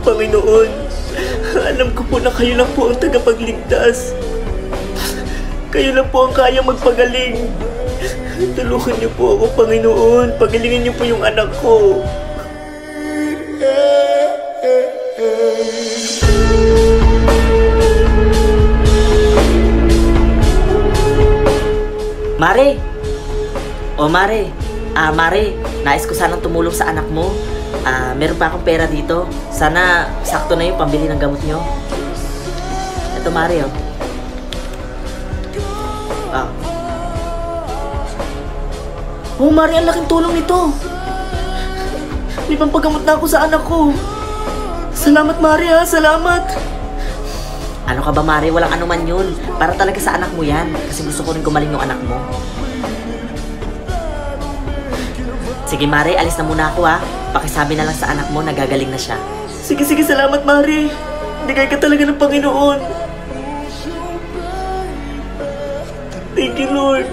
Panginoon. Alam ko po na kayo lang po ang tagapagligtas. Kayo lang po ang kayang magpagaling. Tulungan niyo po ako, Panginoon. Pagalingin niyo po yung anak ko. Mare! Mare. Mare, nais ko sanang tumulong sa anak mo. Meron pa akong pera dito. Sana sakto na yung pambili ng gamot nyo. Ito, Mare, oh. Mare, ang laking tulong nito. May pampagamot na ako sa anak ko. Salamat, Mare, ha. Salamat. Ano ka ba, Mare? Walang anuman yun. Para talaga sa anak mo yan. Kasi gusto ko rin gumaling yung anak mo. Sige, Mare, alis na muna ako, ha. Pakisabi na lang sa anak mo na gagaling na siya. Sige, salamat, Mare. Bigay ka talaga ng Panginoon. Thank you, Lord.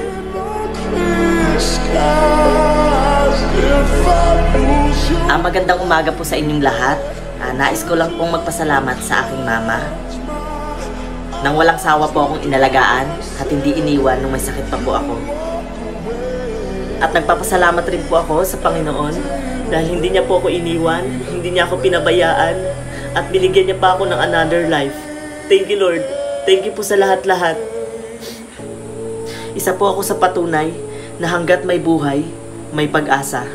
Magandang umaga po sa inyong lahat. Nais ko lang pong magpasalamat sa aking mama. Nang walang sawa po akong inalagaan at hindi iniwan nung may sakit pa po ako. At nagpapasalamat rin po ako sa Panginoon dahil hindi niya po ako iniwan, hindi niya ako pinabayaan, at binigyan niya pa ako ng another life. Thank you, Lord. Thank you po sa lahat-lahat. Isa po ako sa patunay na hanggat may buhay, may pag-asa.